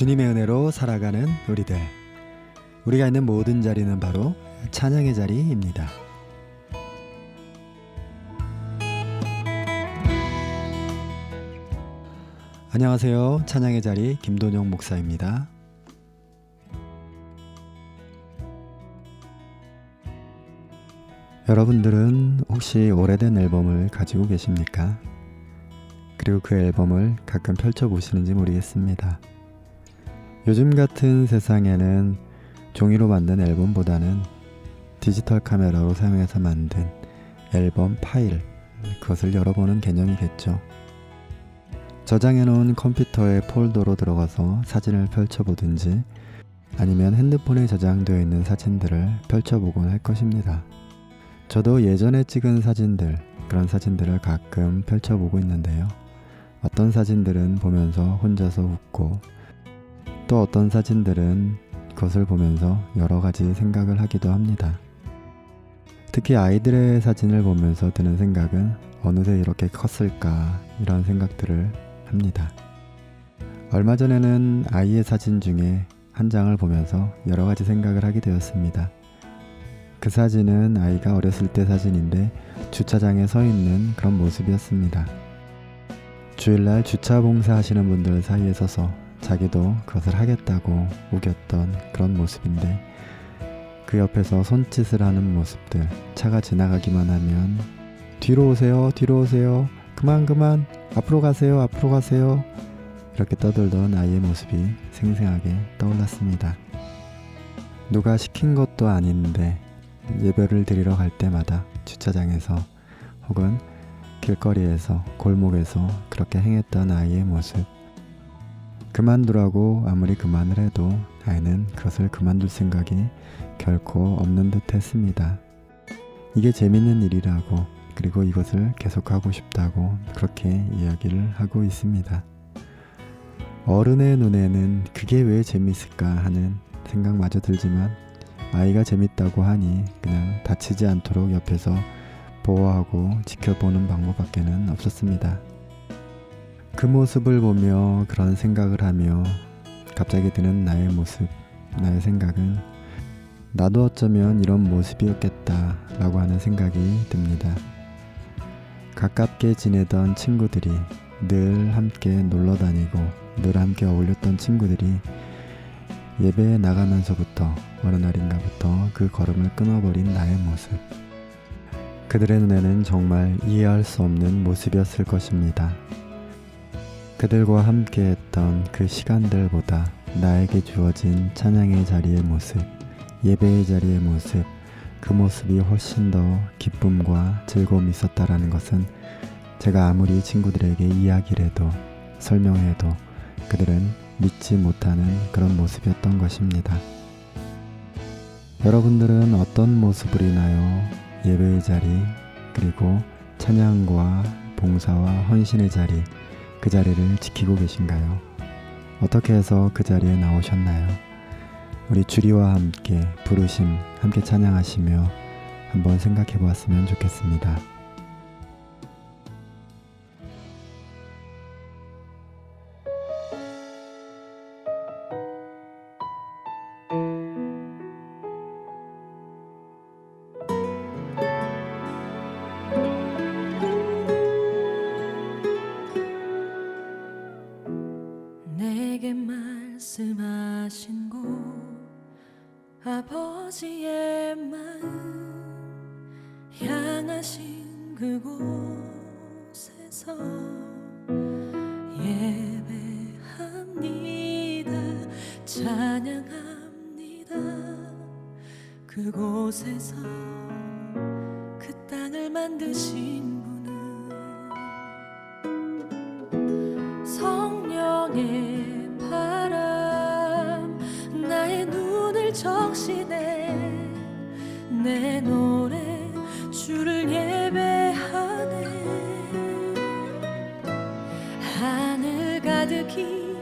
주님의 은혜로 살아가는 우리들. 우리가 있는 모든 자리는 바로 찬양의 자리입니다. 안녕하세요. 찬양의 자리 김돈영 목사입니다. 여러분들은 혹시 오래된 앨범을 가지고 계십니까? 그리고 그 앨범을 가끔 펼쳐보시는지 모르겠습니다. 요즘 같은 세상에는 종이로 만든 앨범보다는 디지털 카메라로 사용해서 만든 앨범 파일, 그것을 열어보는 개념이겠죠. 저장해놓은 컴퓨터의 폴더로 들어가서 사진을 펼쳐보든지 아니면 핸드폰에 저장되어 있는 사진들을 펼쳐보곤 할 것입니다. 저도 예전에 찍은 사진들, 그런 사진들을 가끔 펼쳐보고 있는데요. 어떤 사진들은 보면서 혼자서 웃고, 또 어떤 사진들은 그것을 보면서 여러 가지 생각을 하기도 합니다. 특히 아이들의 사진을 보면서 드는 생각은 어느새 이렇게 컸을까, 이런 생각들을 합니다. 얼마 전에는 아이의 사진 중에 한 장을 보면서 여러 가지 생각을 하게 되었습니다. 그 사진은 아이가 어렸을 때 사진인데 주차장에 서 있는 그런 모습이었습니다. 주일날 주차 봉사하시는 분들 사이에 서서 자기도 그것을 하겠다고 우겼던 그런 모습인데, 그 옆에서 손짓을 하는 모습들, 차가 지나가기만 하면 뒤로 오세요, 뒤로 오세요, 그만, 앞으로 가세요, 앞으로 가세요, 이렇게 떠들던 아이의 모습이 생생하게 떠올랐습니다. 누가 시킨 것도 아닌데 예배를 드리러 갈 때마다 주차장에서 혹은 길거리에서 골목에서 그렇게 행했던 아이의 모습, 그만두라고 아무리 그만을 해도 아이는 그것을 그만둘 생각이 결코 없는 듯 했습니다. 이게 재밌는 일이라고, 그리고 이것을 계속하고 싶다고 그렇게 이야기를 하고 있습니다. 어른의 눈에는 그게 왜 재밌을까 하는 생각마저 들지만, 아이가 재밌다고 하니 그냥 다치지 않도록 옆에서 보호하고 지켜보는 방법밖에는 없었습니다. 그 모습을 보며 그런 생각을 하며 갑자기 드는 나의 모습, 나의 생각은 나도 어쩌면 이런 모습이었겠다 라고 하는 생각이 듭니다. 가깝게 지내던 친구들이, 늘 함께 놀러 다니고 늘 함께 어울렸던 친구들이 예배에 나가면서부터 어느 날인가부터 그 걸음을 끊어버린 나의 모습, 그들의 눈에는 정말 이해할 수 없는 모습이었을 것입니다. 그들과 함께 했던 그 시간들보다 나에게 주어진 찬양의 자리의 모습, 예배의 자리의 모습, 그 모습이 훨씬 더 기쁨과 즐거움이 있었다라는 것은 제가 아무리 친구들에게 이야기를 해도 설명해도 그들은 믿지 못하는 그런 모습이었던 것입니다. 여러분들은 어떤 모습으로나요? 예배의 자리, 그리고 찬양과 봉사와 헌신의 자리, 그 자리를 지키고 계신가요? 어떻게 해서 그 자리에 나오셨나요? 우리 주리와 함께 부르심, 함께 찬양하시며 한번 생각해 보았으면 좋겠습니다. 내게 말씀하신 곳, 아버지의 마음 향하신 그곳에서 예배합니다, 찬양합니다. 그곳에서 그 땅을 만드신 분은 성령의 바람, 나의 눈을 적시네. 내 노래 주를 예배하네. 하늘 가득히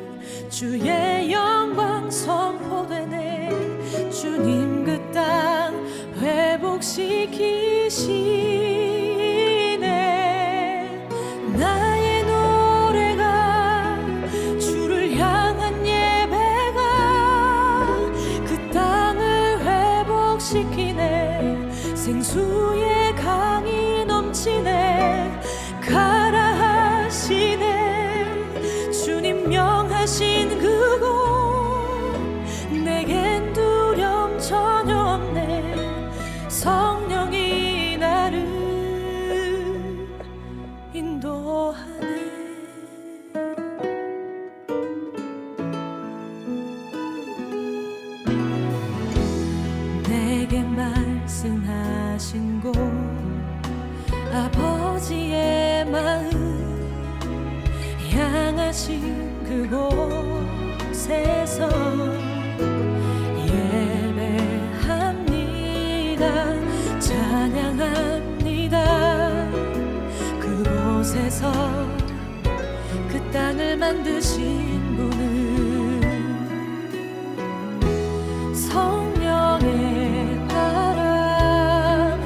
주의 영광 선포되네. 주님 그 땅 회복시키시네. 나의 노래가 주를 향한 예배 아버지의 마음 향하신 그곳에서 예배합니다. 찬양합니다. 그곳에서 그 땅을 만드신 분은 성령의 바람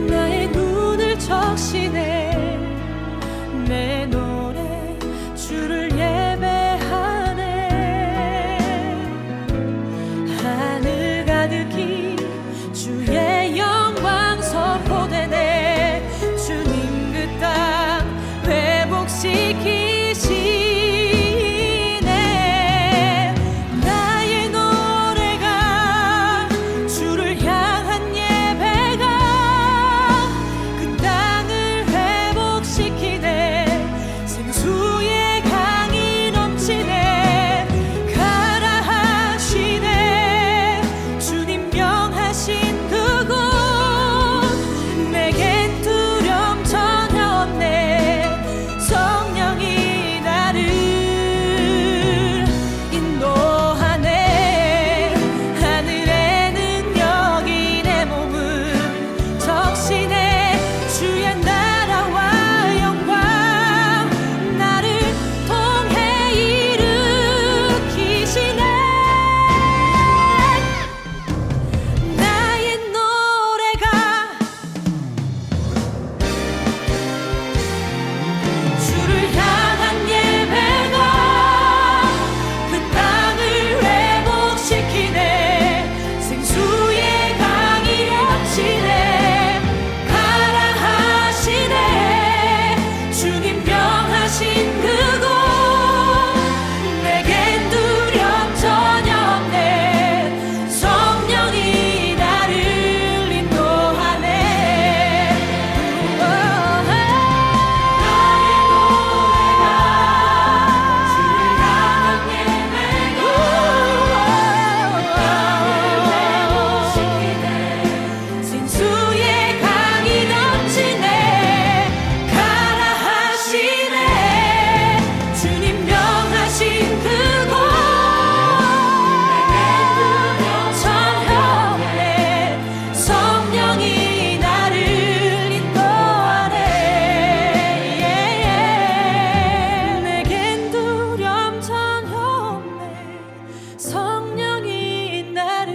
나의 눈을 적시네. 내 노래 주를 예배하네. 하늘 가득히 주의 영광 선포되네. 주님 그 땅 회복시키시네. 나의 노래가 주를 향한 예배가 그 땅을 회복시키네. 생수의 강이 넘치네. 가라 하시네. 주님 명하신 그곳 내겐 두려움 전혀 없네. 성령이 나를 인도하네. 하늘에는 여기 내 몸은 적시네. 주의 나라와 영광 나를 통해 일으키시네. 나의 노래가 주를 향한 예배가 그 땅을 회복시키네. 생수의 강이 넘치네. 가라 하시네. 주님 명하신 그곳 내겐 두려움 전혀 없네. 성령이 나를 인도하네. 나의 노래가 주를 향한 예배가 회복시키네. 생수의 강이 넘치네. 가라 하시네. 주님 명하신 그곳 내겐 두려움 전혀 없네. 성령이 나를 인도하네. 내겐 두려움 전혀 없네. 성령이 나를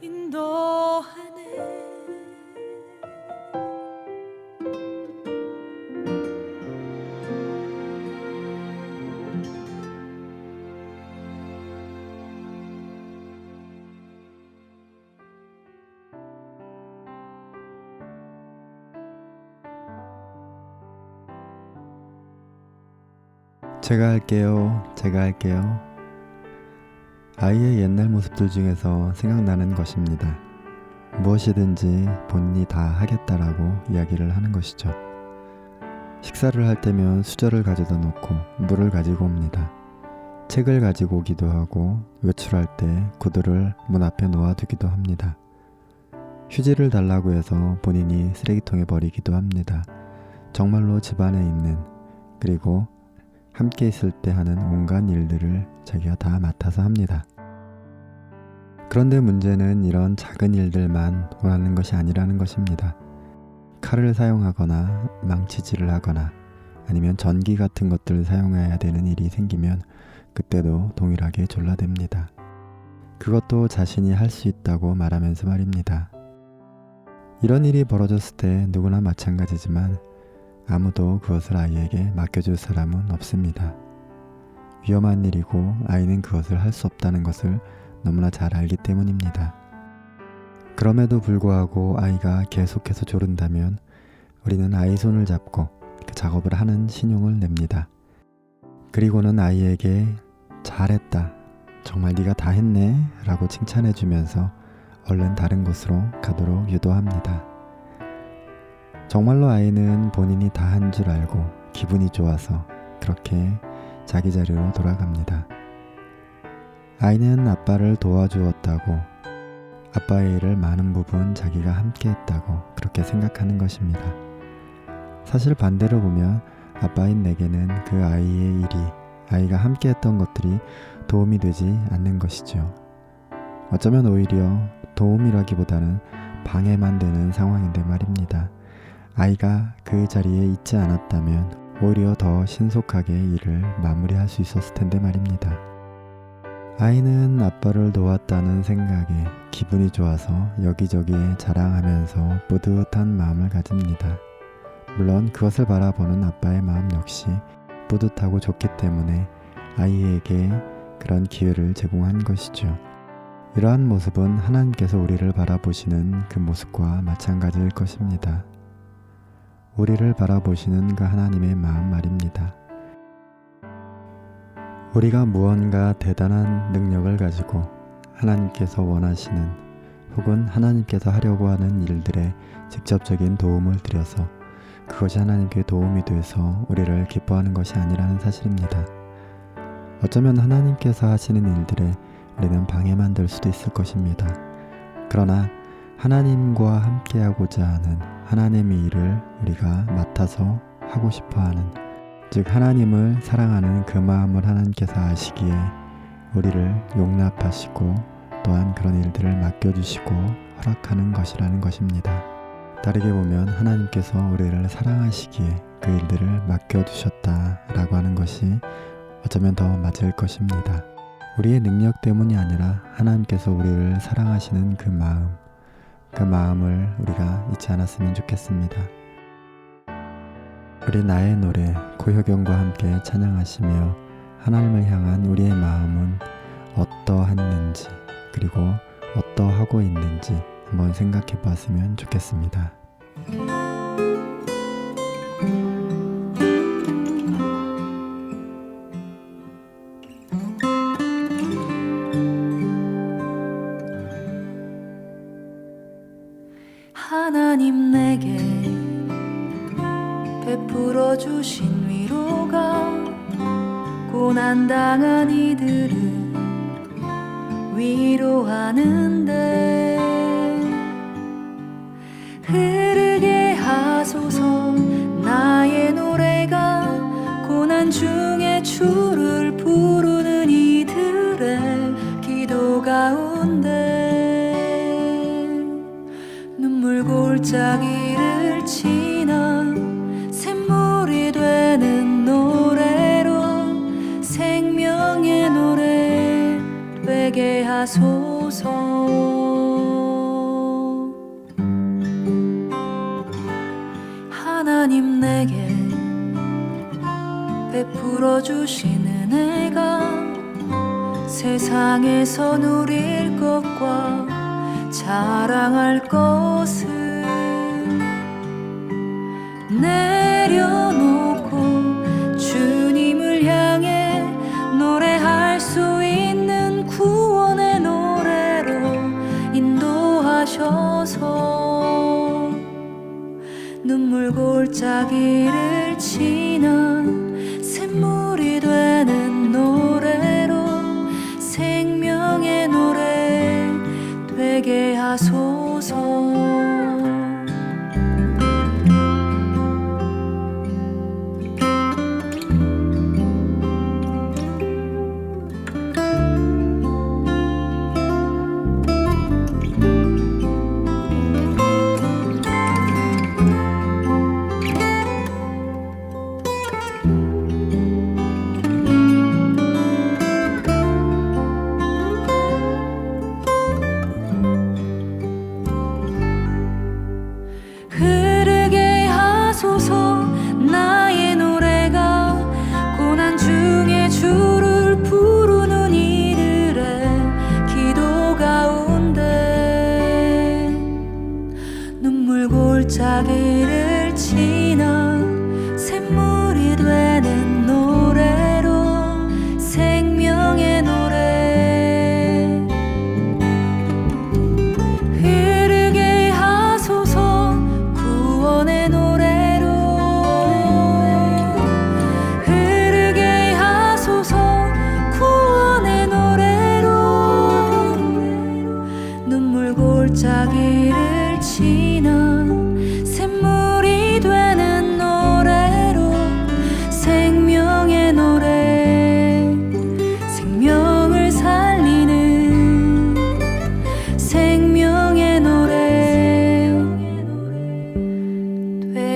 인도하네. 제가 할게요. 아이의 옛날 모습들 중에서 생각나는 것입니다. 무엇이든지 본인이 다 하겠다라고 이야기를 하는 것이죠. 식사를 할 때면 수저를 가져다 놓고 물을 가지고 옵니다. 책을 가지고 오기도 하고 외출할 때 구두를 문 앞에 놓아두기도 합니다. 휴지를 달라고 해서 본인이 쓰레기통에 버리기도 합니다. 정말로 집안에 있는, 그리고 함께 있을 때 하는 온갖 일들을 자기가 다 맡아서 합니다. 그런데 문제는 이런 작은 일들만 원하는 것이 아니라는 것입니다. 칼을 사용하거나 망치질을 하거나 아니면 전기 같은 것들을 사용해야 되는 일이 생기면 그때도 동일하게 졸라댑니다. 그것도 자신이 할 수 있다고 말하면서 말입니다. 이런 일이 벌어졌을 때 누구나 마찬가지지만 아무도 그것을 아이에게 맡겨줄 사람은 없습니다. 위험한 일이고 아이는 그것을 할 수 없다는 것을 너무나 잘 알기 때문입니다. 그럼에도 불구하고 아이가 계속해서 조른다면 우리는 아이 손을 잡고 그 작업을 하는 신용을 냅니다. 그리고는 아이에게 잘했다, 정말 네가 다 했네 라고 칭찬해주면서 얼른 다른 곳으로 가도록 유도합니다. 정말로 아이는 본인이 다 한 줄 알고 기분이 좋아서 그렇게 자기 자리로 돌아갑니다. 아이는 아빠를 도와주었다고, 아빠의 일을 많은 부분 자기가 함께 했다고 그렇게 생각하는 것입니다. 사실 반대로 보면 아빠인 내게는 그 아이의 일이, 아이가 함께 했던 것들이 도움이 되지 않는 것이죠. 어쩌면 오히려 도움이라기보다는 방해만 되는 상황인데 말입니다. 아이가 그 자리에 있지 않았다면 오히려 더 신속하게 일을 마무리할 수 있었을 텐데 말입니다. 아이는 아빠를 도왔다는 생각에 기분이 좋아서 여기저기에 자랑하면서 뿌듯한 마음을 가집니다. 물론 그것을 바라보는 아빠의 마음 역시 뿌듯하고 좋기 때문에 아이에게 그런 기회를 제공한 것이죠. 이러한 모습은 하나님께서 우리를 바라보시는 그 모습과 마찬가지일 것입니다. 우리를 바라보시는 그 하나님의 마음 말입니다. 우리가 무언가 대단한 능력을 가지고 하나님께서 원하시는 혹은 하나님께서 하려고 하는 일들에 직접적인 도움을 드려서 그것이 하나님께 도움이 돼서 우리를 기뻐하는 것이 아니라는 사실입니다. 어쩌면 하나님께서 하시는 일들에 우리는 방해만 될 수도 있을 것입니다. 그러나 하나님과 함께하고자 하는 하나님의 일을 우리가 맡아서 하고 싶어하는, 즉 하나님을 사랑하는 그 마음을 하나님께서 아시기에 우리를 용납하시고 또한 그런 일들을 맡겨주시고 허락하는 것이라는 것입니다. 다르게 보면 하나님께서 우리를 사랑하시기에 그 일들을 맡겨주셨다라고 하는 것이 어쩌면 더 맞을 것입니다. 우리의 능력 때문이 아니라 하나님께서 우리를 사랑하시는 그 마음을 우리가 잊지 않았으면 좋겠습니다. 우리 나의 노래 고효경과 함께 찬양하시며 하나님을 향한 우리의 마음은 어떠했는지 그리고 어떠하고 있는지 한번 생각해 봤으면 좋겠습니다. 하나님 내게 베풀어 주신 위로가 고난당한 이들을 위로하는데 흐르게 하소서. 나의 노래가 고난 중에 주를 부르는 이들의 기도 가운데 눈물 골짜기를 지나 샘물이 되는 노래로 생명의 노래 되게 하소서. 하나님 내게 베풀어 주신 은혜가 세상에서 누릴 것과 자랑할 것을 내려놓고 주님을 향해 노래할 수 있는 구원의 노래로 인도하셔서 눈물 골짜기를 지나 샘물이 되는 노래로 생명의 노래 되게 하소서. 흐르게 하소서. 나의 노래가 고난 중에 주를 부르는 이들의 기도 가운데 눈물 골짜기를 지나 샘물이 되는 노래로 생명의 노래 흐르게 하소서. 구원의 노래로 흐르게 하소서. 구원의 노래로 눈물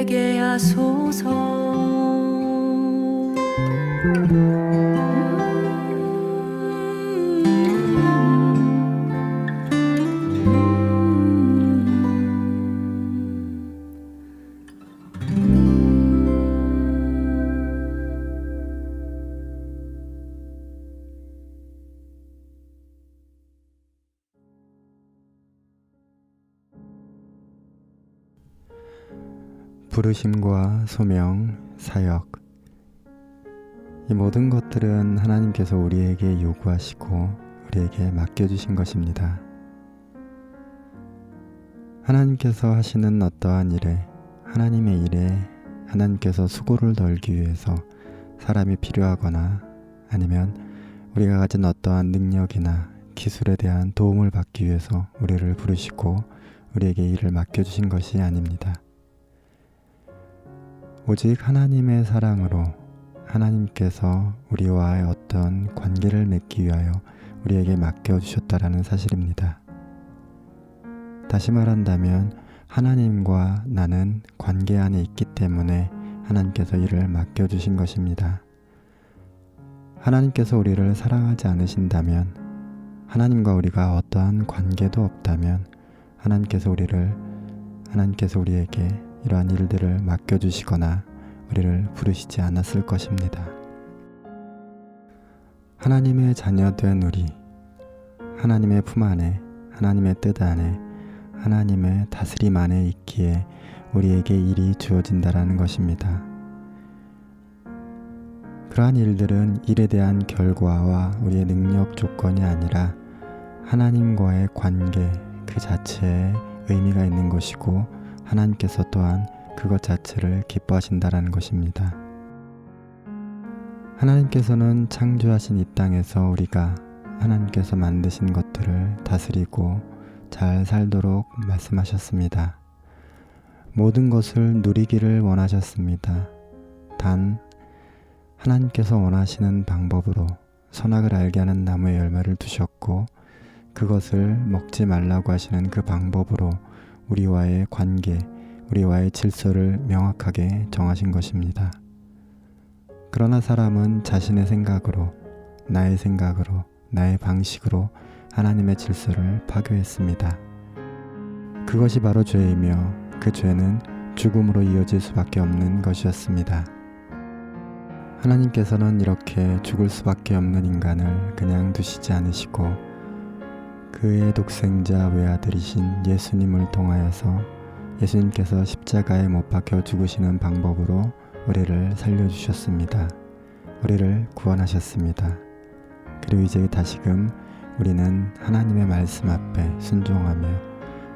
흐르게 하소서. 부르심과 소명, 사역, 이 모든 것들은 하나님께서 우리에게 요구하시고 우리에게 맡겨주신 것입니다. 하나님께서 하시는 어떠한 일에, 하나님의 일에 하나님께서 수고를 덜기 위해서 사람이 필요하거나 아니면 우리가 가진 어떠한 능력이나 기술에 대한 도움을 받기 위해서 우리를 부르시고 우리에게 일을 맡겨주신 것이 아닙니다. 오직 하나님의 사랑으로 하나님께서 우리와의 어떤 관계를 맺기 위하여 우리에게 맡겨주셨다라는 사실입니다. 다시 말한다면 하나님과 나는 관계 안에 있기 때문에 하나님께서 일을 맡겨주신 것입니다. 하나님께서 우리를 사랑하지 않으신다면, 하나님과 우리가 어떠한 관계도 없다면 하나님께서 우리에게 이러한 일들을 맡겨주시거나 우리를 부르시지 않았을 것입니다. 하나님의 자녀된 우리, 하나님의 품 안에, 하나님의 뜻 안에, 하나님의 다스림 안에 있기에 우리에게 일이 주어진다라는 것입니다. 그러한 일들은 일에 대한 결과와 우리의 능력 조건이 아니라 하나님과의 관계 그 자체에 의미가 있는 것이고, 하나님께서 또한 그것 자체를 기뻐하신다라는 것입니다. 하나님께서는 창조하신 이 땅에서 우리가 하나님께서 만드신 것들을 다스리고 잘 살도록 말씀하셨습니다. 모든 것을 누리기를 원하셨습니다. 단 하나님께서 원하시는 방법으로 선악을 알게 하는 나무의 열매를 두셨고, 그것을 먹지 말라고 하시는 그 방법으로 우리와의 관계, 우리와의 질서를 명확하게 정하신 것입니다. 그러나 사람은 자신의 생각으로, 나의 방식으로 하나님의 질서를 파괴했습니다. 그것이 바로 죄이며 그 죄는 죽음으로 이어질 수밖에 없는 것이었습니다. 하나님께서는 이렇게 죽을 수밖에 없는 인간을 그냥 두시지 않으시고 그의 독생자 외아들이신 예수님을 통하여서 예수님께서 십자가에 못 박혀 죽으시는 방법으로 우리를 살려주셨습니다. 우리를 구원하셨습니다. 그리고 이제 다시금 우리는 하나님의 말씀 앞에 순종하며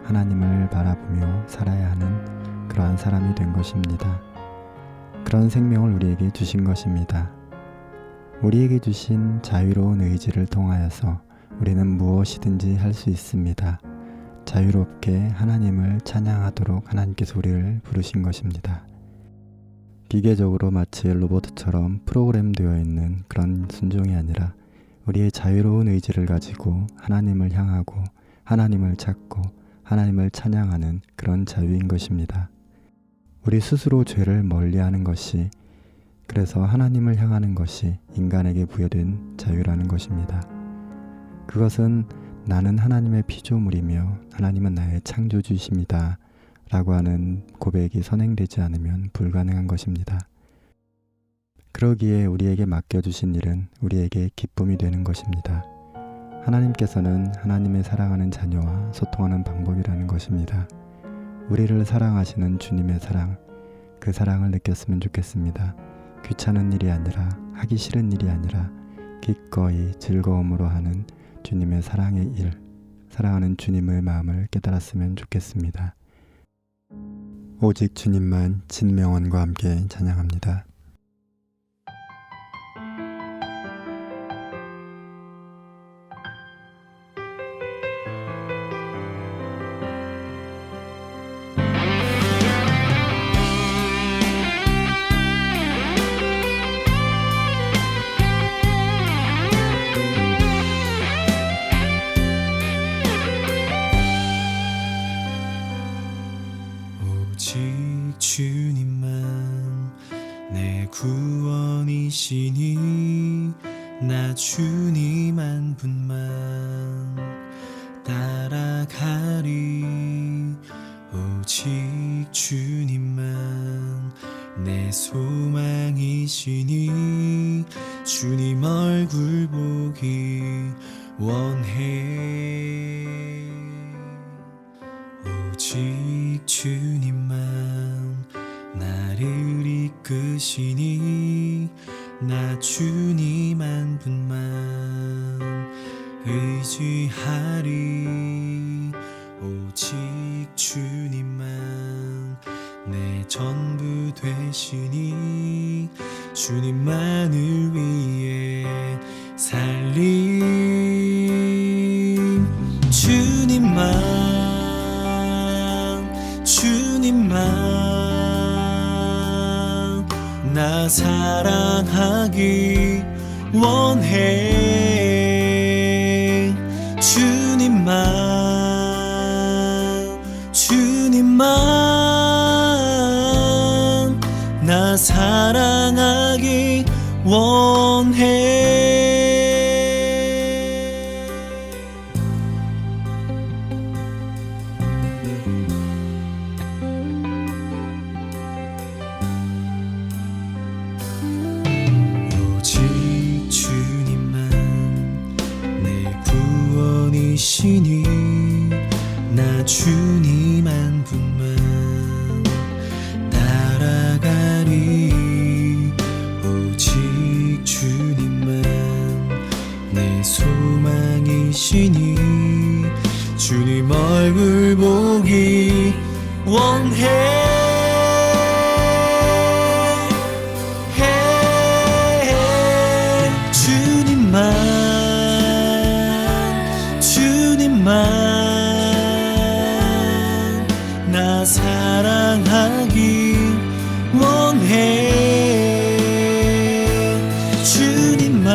하나님을 바라보며 살아야 하는 그러한 사람이 된 것입니다. 그런 생명을 우리에게 주신 것입니다. 우리에게 주신 자유로운 의지를 통하여서 우리는 무엇이든지 할 수 있습니다. 자유롭게 하나님을 찬양하도록 하나님께서 우리를 부르신 것입니다. 기계적으로 마치 로봇처럼 프로그램되어 있는 그런 순종이 아니라 우리의 자유로운 의지를 가지고 하나님을 향하고 하나님을 찾고 하나님을 찬양하는 그런 자유인 것입니다. 우리 스스로 죄를 멀리하는 것이, 그래서 하나님을 향하는 것이 인간에게 부여된 자유라는 것입니다. 그것은 나는 하나님의 피조물이며 하나님은 나의 창조주이십니다 라고 하는 고백이 선행되지 않으면 불가능한 것입니다. 그러기에 우리에게 맡겨주신 일은 우리에게 기쁨이 되는 것입니다. 하나님께서는 하나님의 사랑하는 자녀와 소통하는 방법이라는 것입니다. 우리를 사랑하시는 주님의 사랑, 그 사랑을 느꼈으면 좋겠습니다. 귀찮은 일이 아니라, 하기 싫은 일이 아니라 기꺼이 즐거움으로 하는 주님의 사랑의 일, 사랑하는 주님의 마음을 깨달았으면 좋겠습니다. 오직 주님만 진명원과 함께 찬양합니다. 오직 주님만 내 구원이시니 나 주님 한 분만 따라가리. 오직 주님만 내 소망이시니 주님 얼굴 보기 원해. 오직 주님만 나를 이끄시니 나 주님 한 분만 의지하리. 오직 주님만 내 전부 되시니 주님만을 위해 살림. 주님만 나 사랑하기 원해. 주님만 나 사랑하기 원해. 오직 주님만 내 구원이시니 나 주님 한 분만 따라가리. 오직 주님만 내 소망이시니 주님 얼굴 보기 원해. 주님만 나 사랑하기 원해. 주님만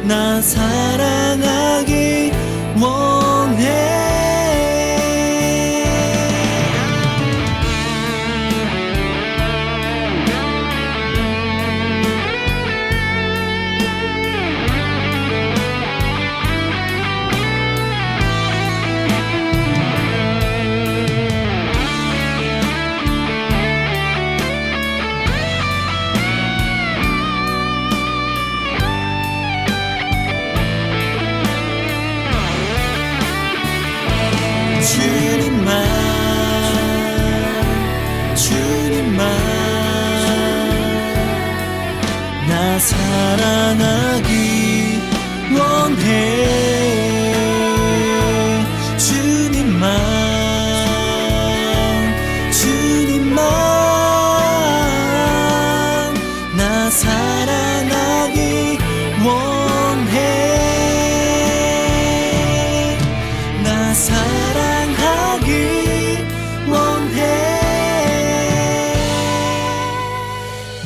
나 사랑하기 원해. 주님만 나 사랑하기 원해. 주님만 나 사랑하기 원해. 나 사랑하기 원해.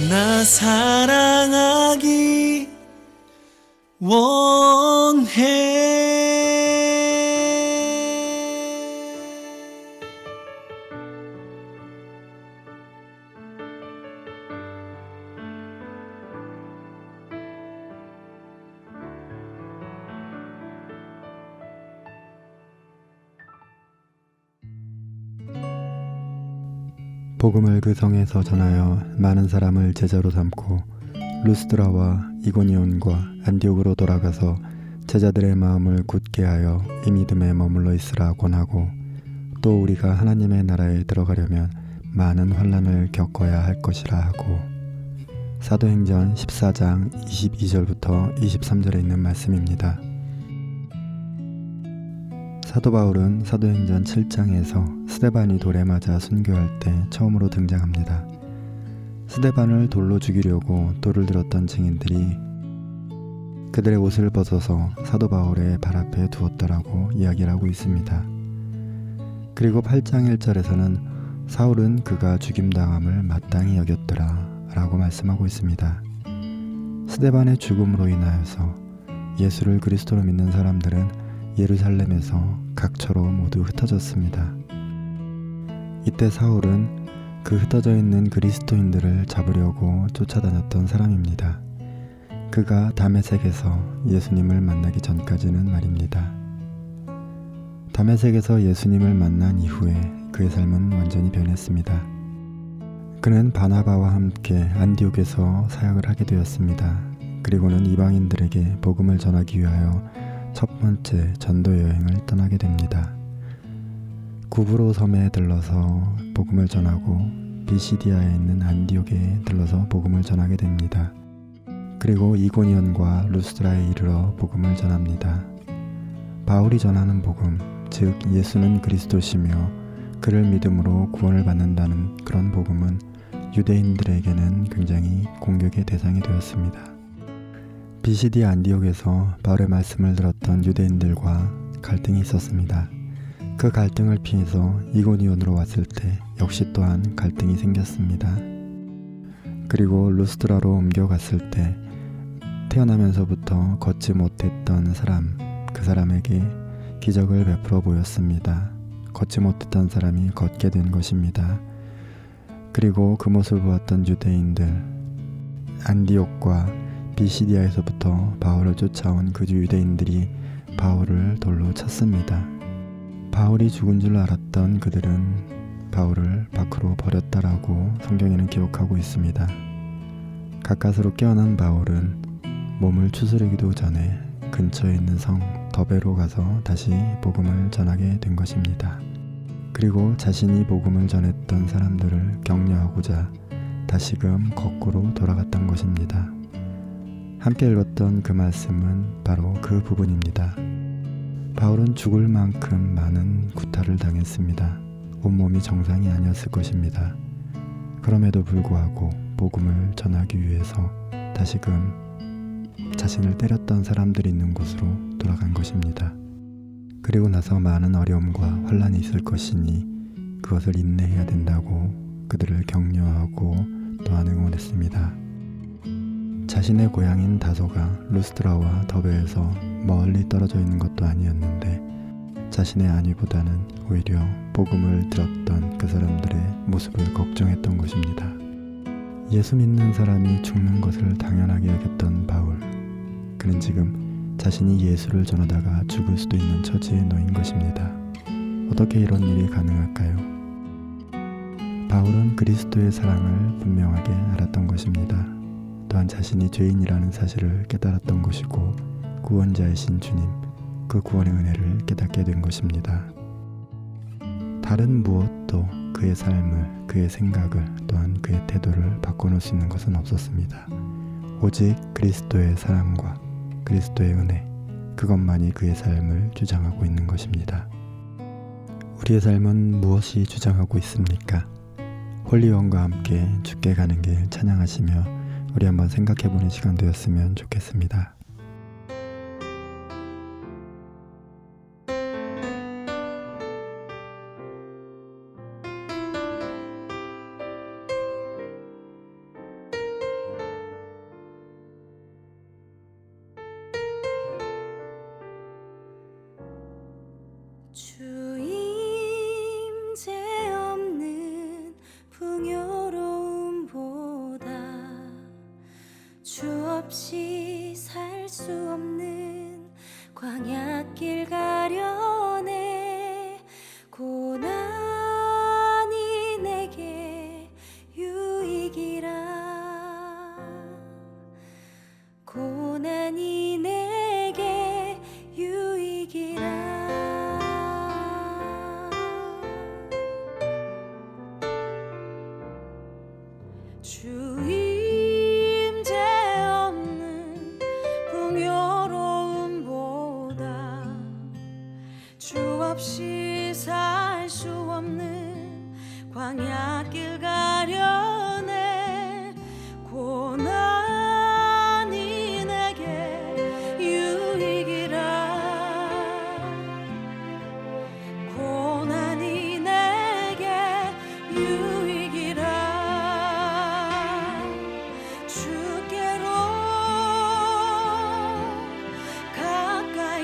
나 사랑하기 원해. 복음을 그 성에서 전하여 많은 사람을 제자로 삼고 루스드라와 이고니온과 안디옥으로 돌아가서 제자들의 마음을 굳게 하여 이 믿음에 머물러 있으라 권하고, 또 우리가 하나님의 나라에 들어가려면 많은 환난을 겪어야 할 것이라 하고. 사도행전 14장 22절부터 23절에 있는 말씀입니다. 사도 바울은 사도행전 7장에서 스데반이 돌에 맞아 순교할 때 처음으로 등장합니다. 스데반을 돌로 죽이려고 돌을 들었던 증인들이 그들의 옷을 벗어서 사도 바울의 발 앞에 두었더라고 이야기를 하고 있습니다. 그리고 8장 1절에서는 사울은 그가 죽임당함을 마땅히 여겼더라 라고 말씀하고 있습니다. 스데반의 죽음으로 인하여서 예수를 그리스도로 믿는 사람들은 예루살렘에서 각처로 모두 흩어졌습니다. 이때 사울은 그 흩어져 있는 그리스도인들을 잡으려고 쫓아다녔던 사람입니다. 그가 다메섹에서 예수님을 만나기 전까지는 말입니다. 다메섹에서 예수님을 만난 이후에 그의 삶은 완전히 변했습니다. 그는 바나바와 함께 안디옥에서 사역을 하게 되었습니다. 그리고는 이방인들에게 복음을 전하기 위하여 첫 번째 전도 여행을 떠나게 됩니다. 구브로 섬에 들러서 복음을 전하고 비시디아에 있는 안디옥에 들러서 복음을 전하게 됩니다. 그리고 이고니온과 루스드라에 이르러 복음을 전합니다. 바울이 전하는 복음, 즉 예수는 그리스도시며 그를 믿음으로 구원을 받는다는 그런 복음은 유대인들에게는 굉장히 공격의 대상이 되었습니다. 비시디아 안디옥에서 바울의 말씀을 들었던 유대인들과 갈등이 있었습니다. 그 갈등을 피해서 이고니온으로 왔을 때 역시 또한 갈등이 생겼습니다. 그리고 루스드라로 옮겨갔을 때 태어나면서부터 걷지 못했던 사람, 그 사람에게 기적을 베풀어 보였습니다. 걷지 못했던 사람이 걷게 된 것입니다. 그리고 그 모습을 보았던 유대인들, 안디옥과 비시디아에서부터 바울을 쫓아온 그 유대인들이 바울을 돌로 쳤습니다. 바울이 죽은 줄 알았던 그들은 바울을 밖으로 버렸다라고 성경에는 기록하고 있습니다. 가까스로 깨어난 바울은 몸을 추스르기도 전에 근처에 있는 성 더베로 가서 다시 복음을 전하게 된 것입니다. 그리고 자신이 복음을 전했던 사람들을 격려하고자 다시금 거꾸로 돌아갔던 것입니다. 함께 읽었던 그 말씀은 바로 그 부분입니다. 바울은 죽을 만큼 많은 구타를 당했습니다. 온몸이 정상이 아니었을 것입니다. 그럼에도 불구하고 복음을 전하기 위해서 다시금 자신을 때렸던 사람들이 있는 곳으로 돌아간 것입니다. 그리고 나서 많은 어려움과 환란이 있을 것이니 그것을 인내해야 된다고 그들을 격려하고 또한 응원했습니다. 자신의 고향인 다소가 루스드라와 더베에서 멀리 떨어져 있는 것도 아니었는데 자신의 안위보다는 오히려 복음을 들었던 그 사람들의 모습을 걱정했던 것입니다. 예수 믿는 사람이 죽는 것을 당연하게 여겼던 바울, 그는 지금 자신이 예수를 전하다가 죽을 수도 있는 처지에 놓인 것입니다. 어떻게 이런 일이 가능할까요? 바울은 그리스도의 사랑을 분명하게 알았던 것입니다. 또한 자신이 죄인이라는 사실을 깨달았던 것이고 구원자이신 주님, 그 구원의 은혜를 깨닫게 된 것입니다. 다른 무엇도 그의 삶을, 그의 생각을, 또한 그의 태도를 바꿔놓을 수 있는 것은 없었습니다. 오직 그리스도의 사랑과 그리스도의 은혜, 그것만이 그의 삶을 주장하고 있는 것입니다. 우리의 삶은 무엇이 주장하고 있습니까? 홀리원과 함께 주께 가는 길 찬양하시며 우리 한번 생각해보는 시간 되었으면 좋겠습니다. 주 임재 없는 풍요로움보다 주 없이 살 수 없는 광야길 가려네. 고난이 내게 유익이라. 고난이 내게 유익이라. 주 임재 없는 풍요로움보다 주 없이 살 수 없는 광야길 가려네. 고난이 내게 유익이라. 고난이 내게 유익이라. 주께로 가까이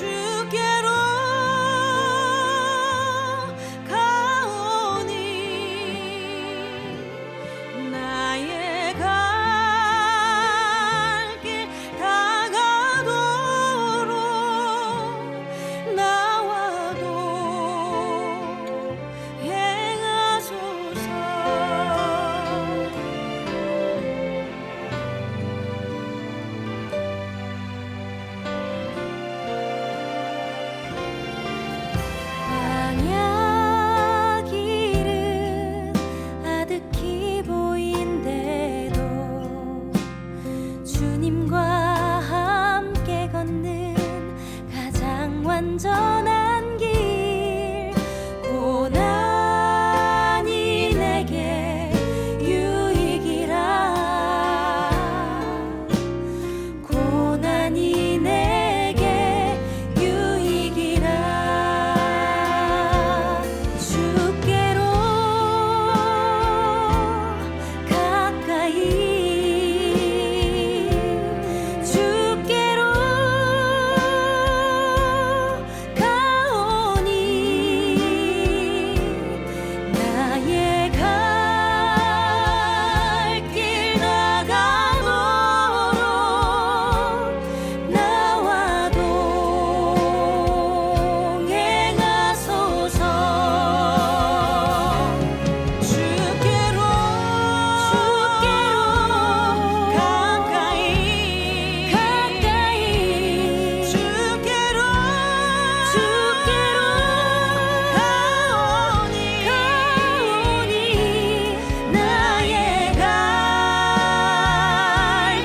주께로 가오니 나의 갈 길 다가도록 나와도 행하소서. 광야길은 아득히 보인대도 주님과 함께 걷는 가장 완전한 길, 고난이 내게 유익이라. 고난이 내게 유익이라. 주께로 가까이, 주께로 가오니 나의 갈 길 나가도록 나와 동행하소서. 주께로 가까이, 주께로 가오니 나의 갈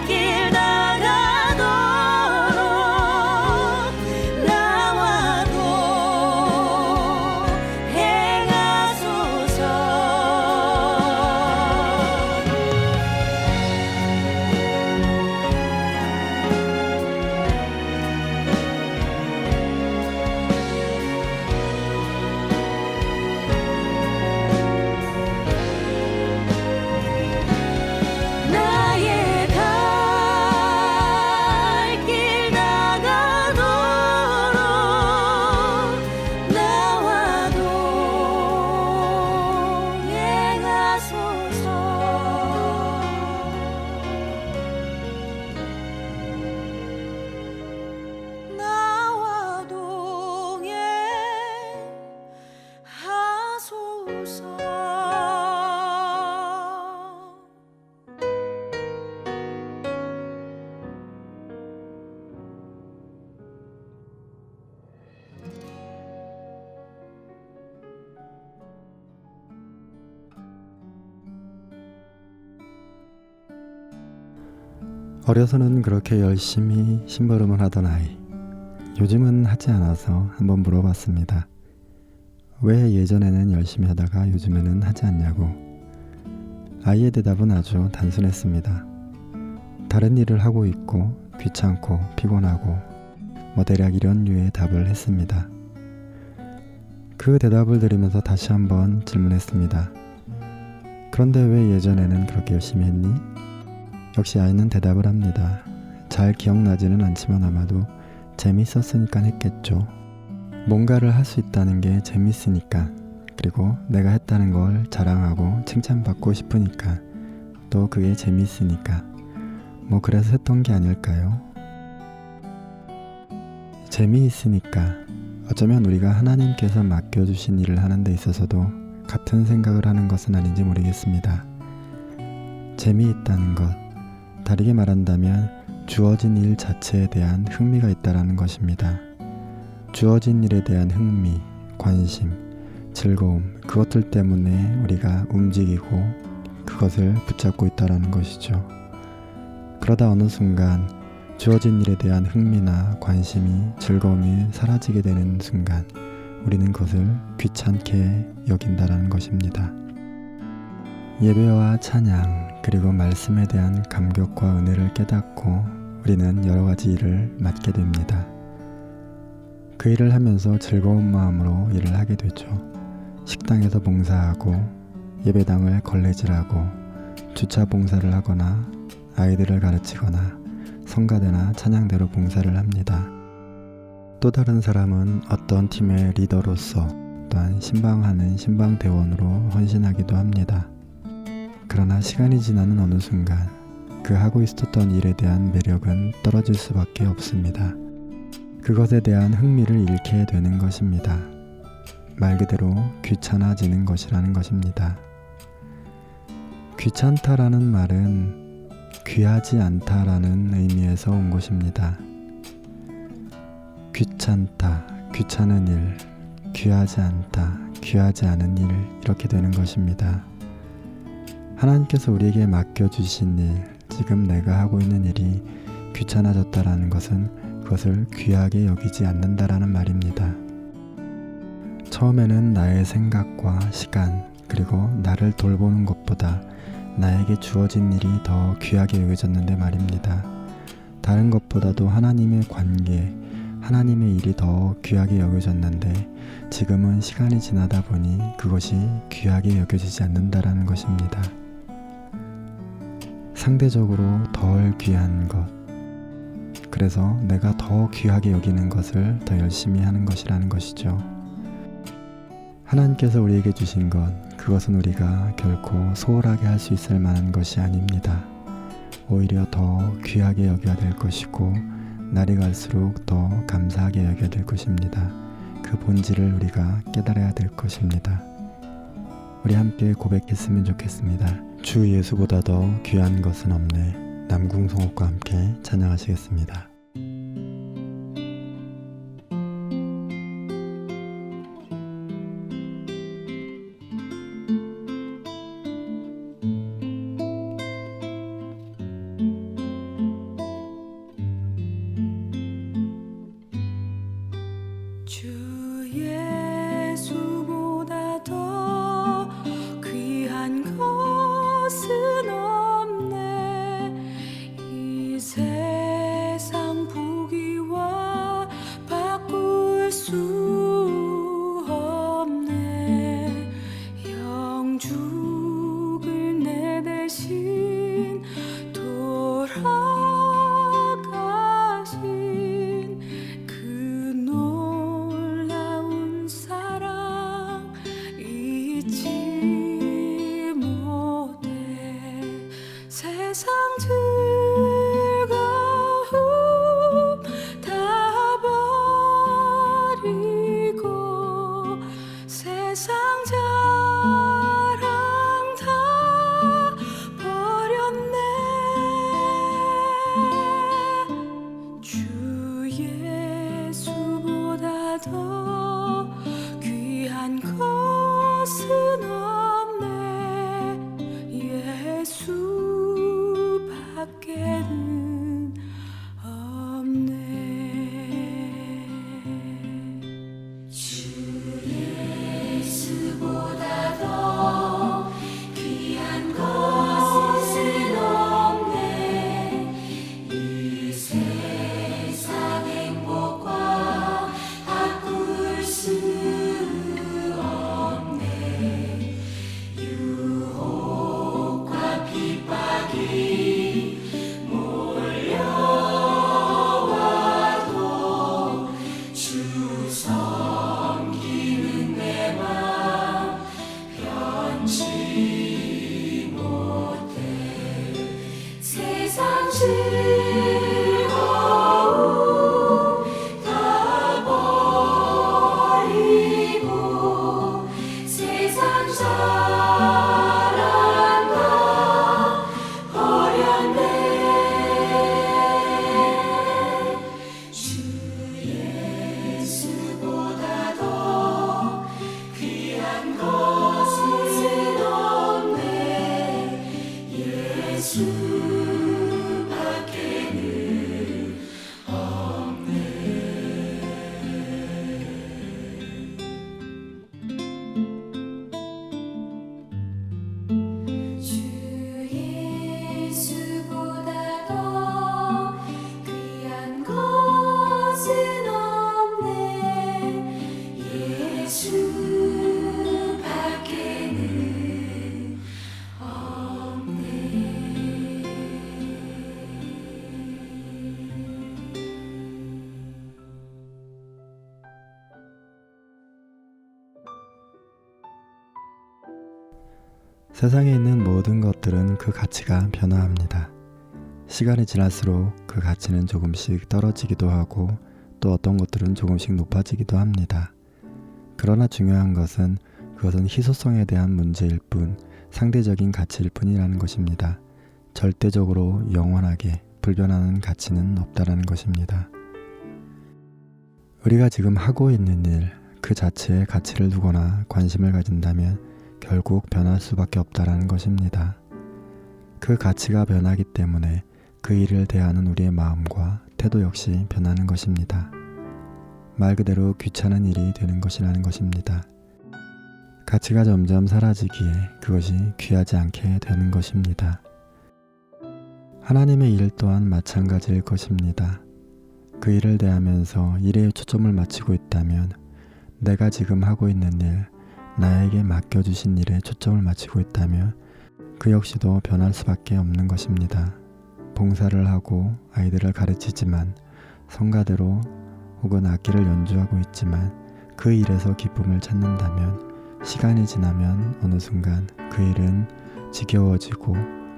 길 나가도록 나와 동행하소서. 나의 갈 길 나가도록 나와 동행하소서. 나와 동행하소서. 어려서는 그렇게 열심히 심부름을 하던 아이, 요즘은 하지 않아서 한번 물어봤습니다. 왜 예전에는 열심히 하다가 요즘에는 하지 않냐고. 아이의 대답은 아주 단순했습니다. 다른 일을 하고 있고 귀찮고 피곤하고 뭐 대략 이런 류의 답을 했습니다. 그 대답을 들으면서 다시 한번 질문했습니다. 그런데 왜 예전에는 그렇게 열심히 했니? 역시 아이는 대답을 합니다. 잘 기억나지는 않지만 아마도 재밌었으니까 했겠죠. 뭔가를 할 수 있다는 게 재밌으니까, 그리고 내가 했다는 걸 자랑하고 칭찬받고 싶으니까, 또 그게 재밌으니까, 뭐 그래서 했던 게 아닐까요? 재미있으니까. 어쩌면 우리가 하나님께서 맡겨주신 일을 하는 데 있어서도 같은 생각을 하는 것은 아닌지 모르겠습니다. 재미있다는 것, 다르게 말한다면 주어진 일 자체에 대한 흥미가 있다라는 것입니다. 주어진 일에 대한 흥미, 관심, 즐거움, 그것들 때문에 우리가 움직이고 그것을 붙잡고 있다라는 것이죠. 그러다 어느 순간 주어진 일에 대한 흥미나 관심이, 즐거움이 사라지게 되는 순간 우리는 그것을 귀찮게 여긴다라는 것입니다. 예배와 찬양, 그리고 말씀에 대한 감격과 은혜를 깨닫고 우리는 여러 가지 일을 맡게 됩니다. 그 일을 하면서 즐거운 마음으로 일을 하게 되죠. 식당에서 봉사하고, 예배당을 걸레질하고, 주차 봉사를 하거나, 아이들을 가르치거나, 성가대나 찬양대로 봉사를 합니다. 또 다른 사람은 어떤 팀의 리더로서 또한 신방하는 신방대원으로 헌신하기도 합니다. 그러나 시간이 지나는 어느 순간 그 하고 있었던 일에 대한 매력은 떨어질 수밖에 없습니다. 그것에 대한 흥미를 잃게 되는 것입니다. 말 그대로 귀찮아지는 것이라는 것입니다. 귀찮다라는 말은 귀하지 않다라는 의미에서 온 것입니다. 귀찮다, 귀찮은 일, 귀하지 않다, 귀하지 않은 일, 이렇게 되는 것입니다. 하나님께서 우리에게 맡겨주신 일, 지금 내가 하고 있는 일이 귀찮아졌다라는 것은 그것을 귀하게 여기지 않는다라는 말입니다. 처음에는 나의 생각과 시간, 그리고 나를 돌보는 것보다 나에게 주어진 일이 더 귀하게 여겨졌는데 말입니다. 다른 것보다도 하나님의 관계, 하나님의 일이 더 귀하게 여겨졌는데 지금은 시간이 지나다 보니 그것이 귀하게 여겨지지 않는다라는 것입니다. 상대적으로 덜 귀한 것, 그래서 내가 더 귀하게 여기는 것을 더 열심히 하는 것이라는 것이죠. 하나님께서 우리에게 주신 것, 그것은 우리가 결코 소홀하게 할 수 있을 만한 것이 아닙니다. 오히려 더 귀하게 여겨야 될 것이고 날이 갈수록 더 감사하게 여겨야 될 것입니다. 그 본질을 우리가 깨달아야 될 것입니다. 우리 함께 고백했으면 좋겠습니다. 주 예수보다 더 귀한 것은 없네. 남궁성옥과 함께 찬양하시겠습니다. 주 예수보다 더 귀한 것은 없네. 이 세상 세상에 있는 모든 것들은 그 가치가 변화합니다. 시간이 지날수록 그 가치는 조금씩 떨어지기도 하고 또 어떤 것들은 조금씩 높아지기도 합니다. 그러나 중요한 것은 그것은 희소성에 대한 문제일 뿐 상대적인 가치일 뿐이라는 것입니다. 절대적으로 영원하게 불변하는 가치는 없다라는 것입니다. 우리가 지금 하고 있는 일, 그 자체에 가치를 두거나 관심을 가진다면 결국 변할 수밖에 없다라는 것입니다. 그 가치가 변하기 때문에 그 일을 대하는 우리의 마음과 태도 역시 변하는 것입니다. 말 그대로 귀찮은 일이 되는 것이라는 것입니다. 가치가 점점 사라지기에 그것이 귀하지 않게 되는 것입니다. 하나님의 일 또한 마찬가지일 것입니다. 그 일을 대하면서 일에 초점을 맞추고 있다면 내가 지금 하고 있는 일, 나에게 맡겨주신 일에 초점을 맞추고 있다면 그 역시도 변할 수밖에 없는 것입니다. 봉사를 하고 아이들을 가르치지만 성가대로 혹은 악기를 연주하고 있지만 그 일에서 기쁨을 찾는다면 시간이 지나면 어느 순간 그 일은 지겨워지고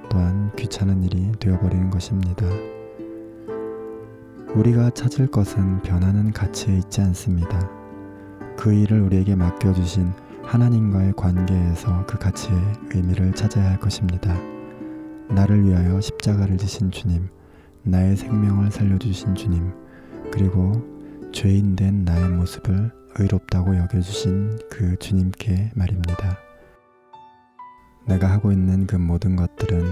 또한 귀찮은 일이 되어버리는 것입니다. 우리가 찾을 것은 변하는 가치에 있지 않습니다. 그 일을 우리에게 맡겨주신 하나님과의 관계에서 그 가치의 의미를 찾아야 할 것입니다. 나를 위하여 십자가를 지신 주님, 나의 생명을 살려주신 주님, 그리고 죄인된 나의 모습을 의롭다고 여겨주신 그 주님께 말입니다. 내가 하고 있는 그 모든 것들은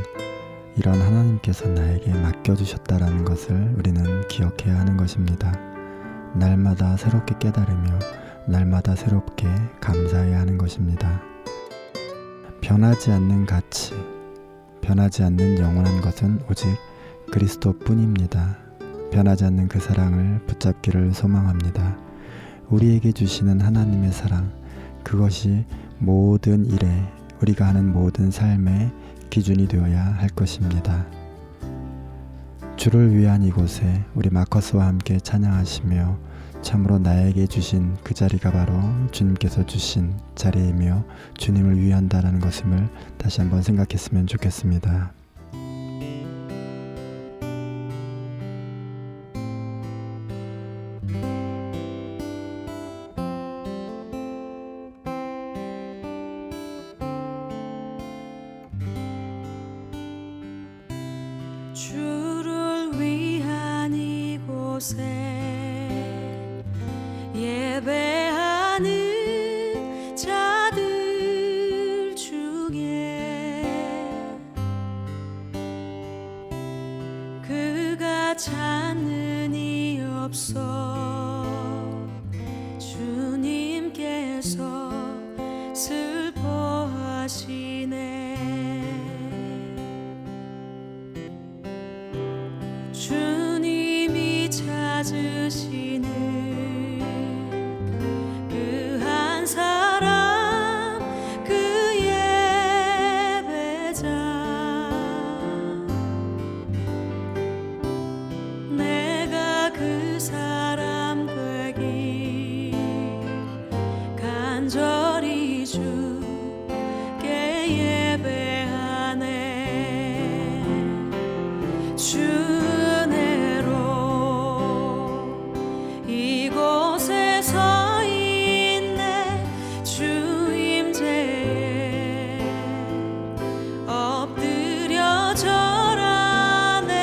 이런 하나님께서 나에게 맡겨주셨다라는 것을 우리는 기억해야 하는 것입니다. 날마다 새롭게 깨달으며 날마다 새롭게 감사해야 하는 것입니다. 변하지 않는 가치, 변하지 않는 영원한 것은 오직 그리스도뿐입니다. 변하지 않는 그 사랑을 붙잡기를 소망합니다. 우리에게 주시는 하나님의 사랑, 그것이 모든 일에 우리가 하는 모든 삶의 기준이 되어야 할 것입니다. 주를 위한 이곳에 우리 마커스와 함께 찬양하시며 참으로 나에게 주신 그 자리가 바로 주님께서 주신 자리이며 주님을 위한다라는 것임을 다시 한번 생각했으면 좋겠습니다. 주를 위한 이곳에 예배하는 자들 중에 그가 찾는 이 없어 주님께서 슬퍼하시네. 주님이 찾으시는 그 한 사람, 그 예배자, 내가 그 사람 되기 간절히 주께 예배하네. 이곳에 서 있네. 주 임재에 엎드려 절하네.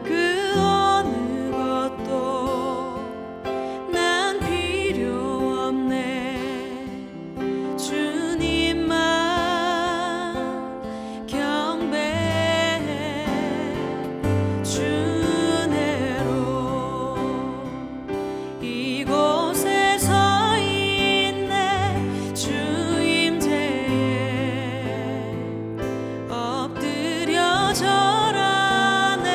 그 어느 것도 난 필요 없네. 주님만 경배해. 이곳에 서 있네. 주 임재에 엎드려 절하네.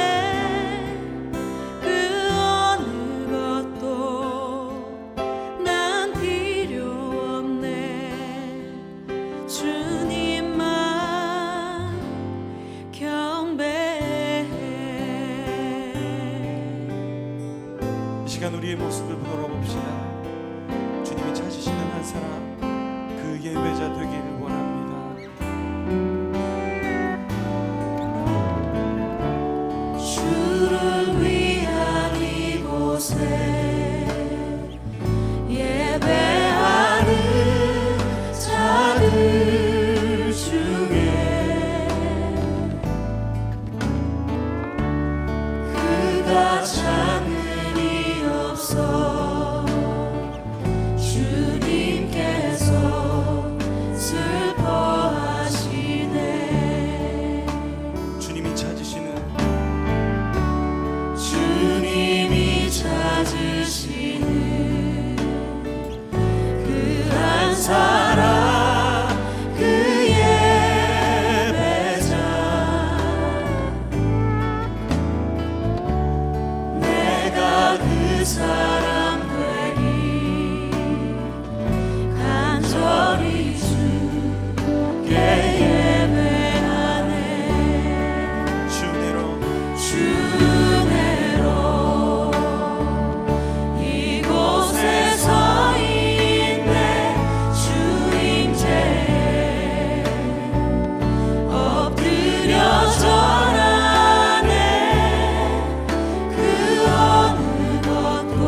그 어느 것도 난 필요 없네. 주님만 경배해. 이 시간 우리의 모습을 돌아봅시다. 주님이 찾으시는 한 사람, 그 예배자 되기를 원합니다. 예배하는 자들 중에 그가 찾는 이 없어 주님께서 슬퍼하시네. 주님이 찾으시는 주님이 찾으시는 그 한 사람 그 예배자 내가 그 사람 되리 간절히 주께 예배하네. 주 은혜로 주 은혜로 이곳에 서 있네. 주 임재에 엎드려 절하네. 그 어느 것도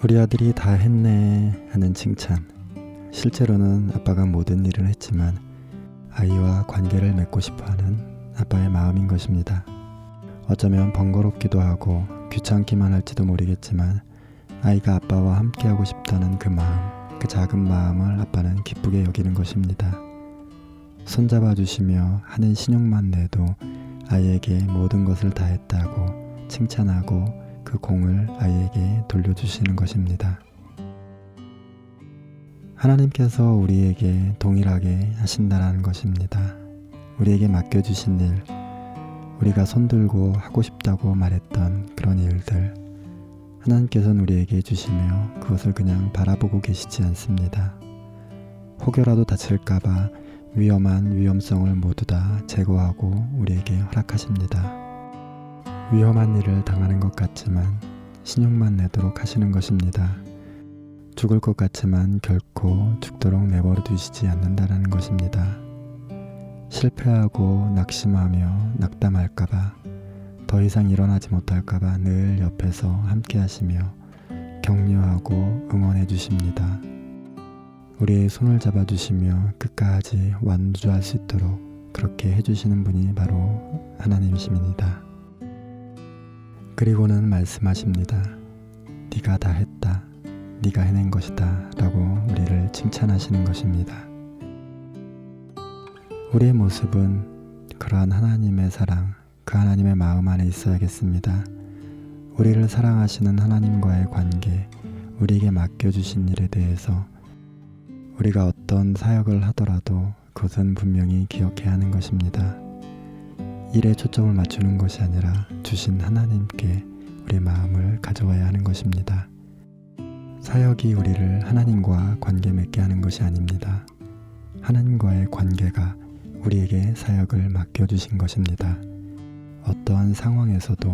우리 아들이 다 했네 하는 칭찬. 실제로는 아빠가 모든 일을 했지만 아이와 관계를 맺고 싶어하는 아빠의 마음인 것입니다. 어쩌면 번거롭기도 하고 귀찮기만 할지도 모르겠지만 아이가 아빠와 함께하고 싶다는 그 마음, 그 작은 마음을 아빠는 기쁘게 여기는 것입니다. 손잡아 주시며 하는 신용만 내도 아이에게 모든 것을 다 했다고 칭찬하고 그 공을 아이에게 돌려주시는 것입니다. 하나님께서 우리에게 동일하게 하신다라는 것입니다. 우리에게 맡겨주신 일, 우리가 손들고 하고 싶다고 말했던 그런 일들, 하나님께서는 우리에게 주시며 그것을 그냥 바라보고 계시지 않습니다. 혹여라도 다칠까봐 위험성을 모두 다 제거하고 우리에게 허락하십니다. 위험한 일을 당하는 것 같지만 신용만 내도록 하시는 것입니다. 죽을 것 같지만 결코 죽도록 내버려 두시지 않는다라는 것입니다. 실패하고 낙심하며 낙담할까봐, 더 이상 일어나지 못할까봐 늘 옆에서 함께 하시며 격려하고 응원해 주십니다. 우리의 손을 잡아주시며 끝까지 완주할 수 있도록 그렇게 해주시는 분이 바로 하나님이십니다. 그리고는 말씀하십니다. 네가 다 했다. 네가 해낸 것이다 라고 우리를 칭찬하시는 것입니다. 우리의 모습은 그러한 하나님의 사랑, 그 하나님의 마음 안에 있어야겠습니다. 우리를 사랑하시는 하나님과의 관계, 우리에게 맡겨주신 일에 대해서 우리가 어떤 사역을 하더라도 그것은 분명히 기억해야 하는 것입니다. 일에 초점을 맞추는 것이 아니라 주신 하나님께 우리의 마음을 가져와야 하는 것입니다. 사역이 우리를 하나님과 관계 맺게 하는 것이 아닙니다. 하나님과의 관계가 우리에게 사역을 맡겨주신 것입니다. 어떠한 상황에서도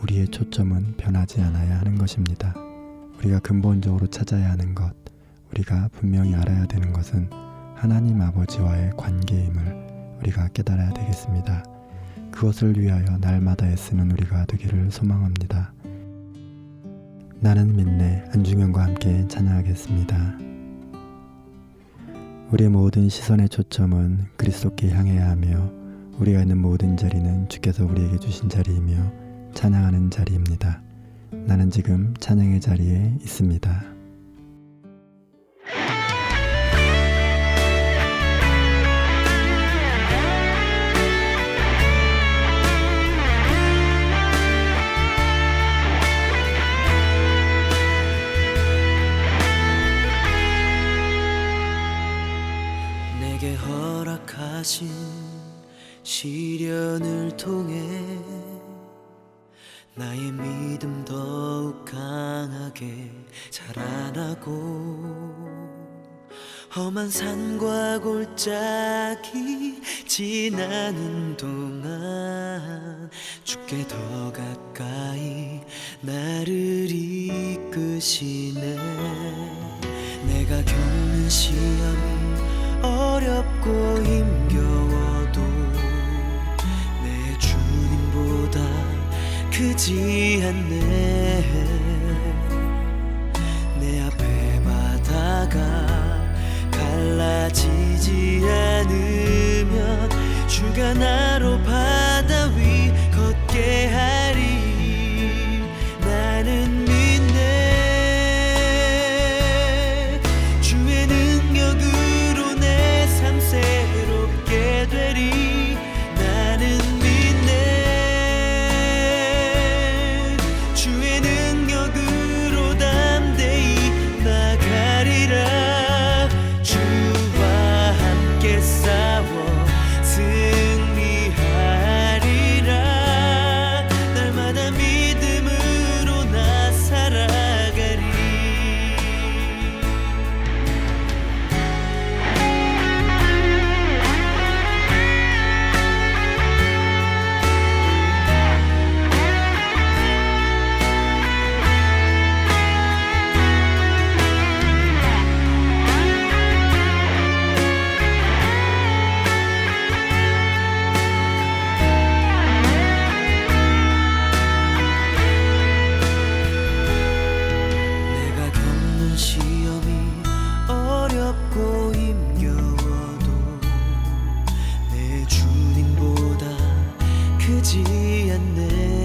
우리의 초점은 변하지 않아야 하는 것입니다. 우리가 근본적으로 찾아야 하는 것, 우리가 분명히 알아야 되는 것은 하나님 아버지와의 관계임을 우리가 깨달아야 되겠습니다. 그것을 위하여 날마다 애쓰는 우리가 되기를 소망합니다. 나는 믿네 안중현과 함께 찬양하겠습니다. 우리의 모든 시선의 초점은 그리스도께 향해야 하며 우리가 있는 모든 자리는 주께서 우리에게 주신 자리이며 찬양하는 자리입니다. 나는 지금 찬양의 자리에 있습니다. 내게 허락하신 시련을 통해 나의 믿음 더욱 강하게 자라나고 험한 산과 골짜기 지나는 동안 주께 더 가까이 나를 이끄시네. 내가 겪는 시험이 어렵고 힘겨워도 내 주님보다 크지 않네. 내 앞에 바다가 갈라지지 않으면 주가 나로 바다 위 걷게 하리. 나는 믿네. 주의 능력으로 내 삶 새롭게 되리. 나는 믿네. 주의 능력으로 담대히 나가리라. 주와 함께 싸워 승리하리. 않네